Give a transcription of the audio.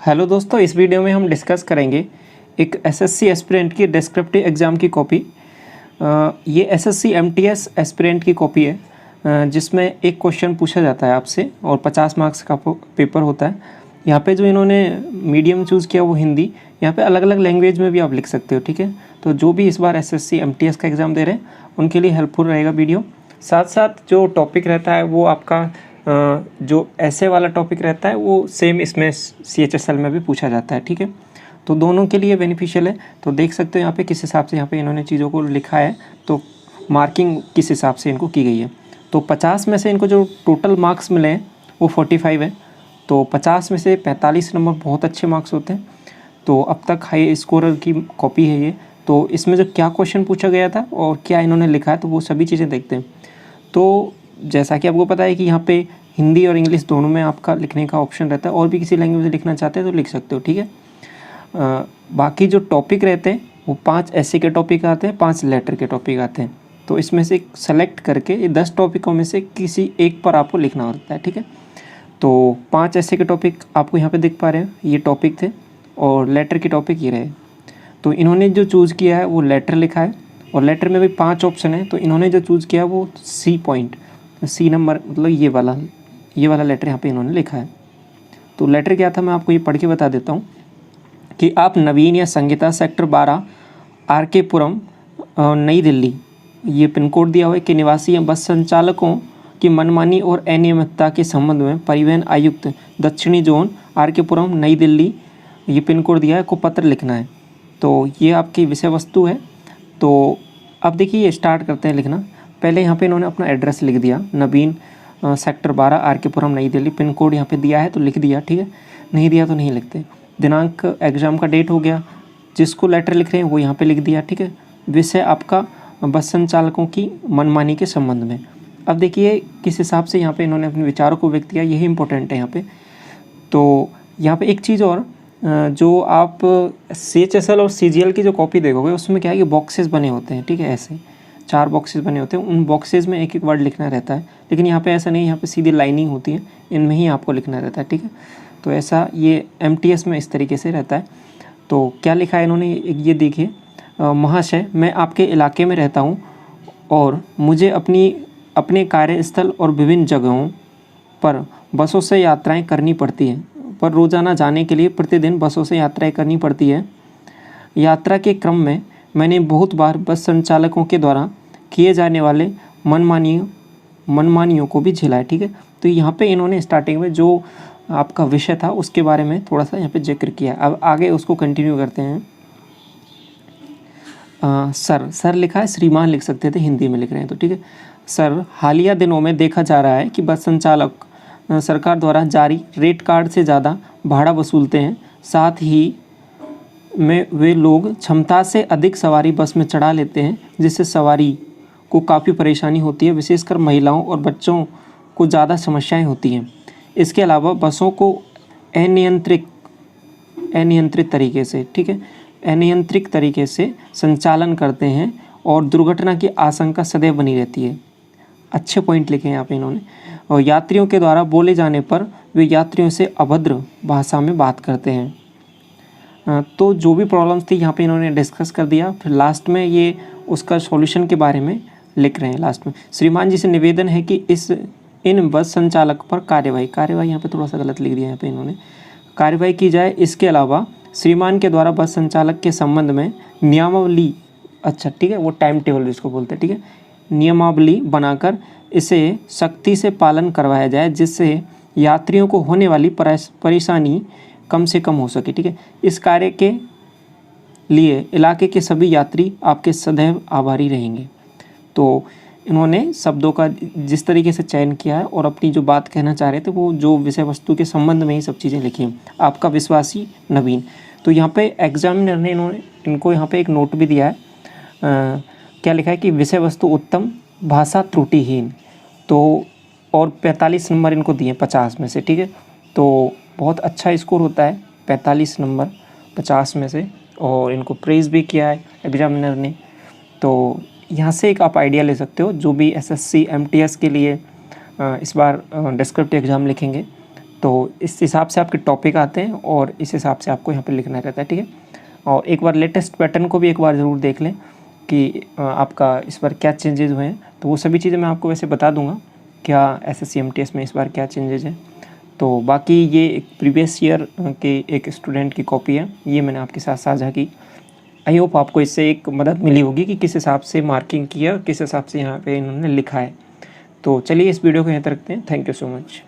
Hello दोस्तों, इस video में हम डिस्कस करेंगे एक एसएससी एस्पिरेंट की डिस्क्रिप्टिव एग्ज़ाम की कॉपी। ये एसएससी एमटीएस एस्पिरेंट की कॉपी है जिसमें एक क्वेश्चन पूछा जाता है आपसे और 50 मार्क्स का पेपर होता है। यहाँ पे जो इन्होंने मीडियम चूज़ किया वो हिंदी। यहाँ पे अलग अलग लैंग्वेज में भी आप लिख सकते हो, ठीक है। तो जो भी इस बार एसएससी एमटीएस का एग्ज़ाम दे रहे हैं उनके लिए हेल्पफुल रहेगा वीडियो। साथ साथ जो टॉपिक रहता है वो आपका जो ऐसे वाला टॉपिक रहता है वो सेम इसमें CHSL में भी पूछा जाता है, ठीक है। तो दोनों के लिए बेनिफिशियल है। तो देख सकते हो यहाँ पे किस हिसाब से यहाँ पे इन्होंने चीज़ों को लिखा है, तो मार्किंग किस हिसाब से इनको की गई है। तो 50 में से इनको जो टोटल मार्क्स मिले हैं वो 45 है। तो 50 में से 45 नंबर बहुत अच्छे मार्क्स होते हैं। तो अब तक हाई स्कोरर की कॉपी है ये। तो इसमें जो क्या क्वेश्चन पूछा गया था और क्या इन्होंने लिखा है तो वो सभी चीज़ें देखते हैं। तो जैसा कि आपको पता है कि यहाँ पे हिंदी और इंग्लिश दोनों में आपका लिखने का ऑप्शन रहता है, और भी किसी लैंग्वेज में लिखना चाहते हैं तो लिख सकते हो, ठीक है। बाकी जो टॉपिक रहते हैं वो 5 ऐसे के टॉपिक आते हैं, 5 लेटर के टॉपिक आते हैं। तो इसमें से सेलेक्ट करके ये 10 टॉपिकों में से किसी एक पर आपको लिखना होता है, ठीक है। तो 5 ऐसे के टॉपिक आपको यहाँ पे दिख पा रहे हैं, ये टॉपिक थे और लेटर के टॉपिक ये रहे। तो इन्होंने जो चूज़ किया है वो लेटर लिखा है और लेटर में भी 5 ऑप्शन है। तो इन्होंने जो चूज़ किया वो C नंबर, मतलब ये वाला लेटर यहाँ पे इन्होंने लिखा है। तो लेटर क्या था मैं आपको ये पढ़ के बता देता हूँ कि आप नवीन या संगीता सेक्टर 12 RK पुरम नई दिल्ली, ये पिन कोड दिया हुआ है, के निवासी हैं। बस संचालकों की मनमानी और अनियमितता के संबंध में परिवहन आयुक्त दक्षिणी जोन RK पुरम नई दिल्ली, ये पिन कोड दिया है, को पत्र लिखना है। तो ये आपकी विषय वस्तु है। तो अब देखिए स्टार्ट करते हैं लिखना। पहले यहाँ पे इन्होंने अपना एड्रेस लिख दिया, नवीन सेक्टर 12 RK पुरम नई दिल्ली, पिन कोड यहाँ पे दिया है तो लिख दिया, ठीक है। नहीं दिया तो नहीं लिखते। दिनांक एग्ज़ाम का डेट हो गया, जिसको लेटर लिख रहे हैं वो यहाँ पे लिख दिया, ठीक है। विषय आपका बस संचालकों की मनमानी के संबंध में। अब देखिए किस हिसाब से यहाँ पे इन्होंने अपने विचारों को व्यक्त किया, यही इंपॉर्टेंट है यहाँ पे। तो यहाँ पे एक चीज़ और, जो आप CHSL और CGL की जो कॉपी देखोगे उसमें क्या है कि बॉक्सेस बने होते हैं, ठीक है। ऐसे 4 बॉक्सेस बने होते हैं, उन बॉक्सेस में एक एक वर्ड लिखना रहता है। लेकिन यहाँ पे ऐसा नहीं, यहाँ पे सीधी लाइनिंग होती है, इनमें ही आपको लिखना रहता है, ठीक है। तो ऐसा ये MTS में इस तरीके से रहता है। तो क्या लिखा है इन्होंने, ये देखिए, महाशय मैं आपके इलाके में रहता हूँ और मुझे अपने कार्यस्थल और विभिन्न जगहों पर बसों से यात्राएँ करनी पड़ती हैं, पर रोज़ाना जाने के लिए प्रतिदिन बसों से यात्राएँ करनी पड़ती है। यात्रा के क्रम में मैंने बहुत बार बस संचालकों के द्वारा किए जाने वाले मनमानियों को भी झेला है, ठीक है। तो यहाँ पे इन्होंने स्टार्टिंग में जो आपका विषय था उसके बारे में थोड़ा सा यहाँ पे जिक्र किया। अब आगे उसको कंटिन्यू करते हैं। सर लिखा है, श्रीमान लिख सकते थे, हिंदी में लिख रहे हैं तो ठीक है। सर, हालिया दिनों में देखा जा रहा है कि बस संचालक सरकार द्वारा जारी रेट कार्ड से ज़्यादा भाड़ा वसूलते हैं। साथ ही में वे लोग क्षमता से अधिक सवारी बस में चढ़ा लेते हैं, जिससे सवारी को काफ़ी परेशानी होती है। विशेषकर महिलाओं और बच्चों को ज़्यादा समस्याएं होती हैं। इसके अलावा बसों को अनियंत्रित तरीके से, ठीक है, अनियंत्रित तरीके से संचालन करते हैं और दुर्घटना की आशंका सदैव बनी रहती है। अच्छे पॉइंट लिखे हैं यहाँ पे इन्होंने। और यात्रियों के द्वारा बोले जाने पर वे यात्रियों से अभद्र भाषा में बात करते हैं। तो जो भी प्रॉब्लम्स थी यहाँ पे इन्होंने डिस्कस कर दिया। फिर लास्ट में ये उसका सॉल्यूशन के बारे में लिख रहे हैं लास्ट में। श्रीमान जी से निवेदन है कि इन बस संचालक पर कार्यवाही यहाँ पे थोड़ा सा गलत लिख दिया यहाँ पे इन्होंने, कार्यवाही की जाए। इसके अलावा श्रीमान के द्वारा बस संचालक के संबंध में नियमावली, अच्छा ठीक है, वो टाइम टेबल जिसको बोलते हैं, ठीक है, नियमावली बनाकर इसे सख्ती से पालन करवाया जाए, जिससे यात्रियों को होने वाली परेशानी कम से कम हो सके, ठीक है। इस कार्य के लिए इलाके के सभी यात्री आपके सदैव आभारी रहेंगे। तो इन्होंने शब्दों का जिस तरीके से चयन किया है और अपनी जो बात कहना चाह रहे थे वो जो विषय वस्तु के संबंध में ही सब चीज़ें लिखी हैं। आपका विश्वासी नवीन। तो यहाँ पे एग्जामिनर ने इनको यहाँ पे एक नोट भी दिया है। क्या लिखा है कि विषय वस्तु उत्तम, भाषा त्रुटिहीन। तो और 45 नंबर इनको दिए 50 में से, ठीक है। तो बहुत अच्छा स्कोर होता है 45 नंबर 50 में से, और इनको प्रेज़ भी किया है एग्जामिनर ने। तो यहाँ से एक आप आइडिया ले सकते हो, जो भी SSC MTS के लिए इस बार डिस्क्रिप्टिव एग्ज़ाम लिखेंगे तो इस हिसाब से आपके टॉपिक आते हैं और इस हिसाब से आपको यहाँ पे लिखना रहता है, ठीक है। और एक बार लेटेस्ट पैटर्न को भी एक बार ज़रूर देख लें कि आपका इस बार क्या चेंजेस हुए हैं। तो वो सभी चीज़ें मैं आपको वैसे बता दूंगा क्या SSC MTS में इस बार क्या चेंजेस हैं। तो बाकी ये एक प्रीवियस ईयर के एक स्टूडेंट की कॉपी है, ये मैंने आपके साथ साझा की। आई होप आपको इससे एक मदद मिली होगी कि किस हिसाब से मार्किंग किया, किस हिसाब से यहाँ पे इन्होंने लिखा है। तो चलिए इस वीडियो को यहाँ तक रखते हैं। Thank you so much.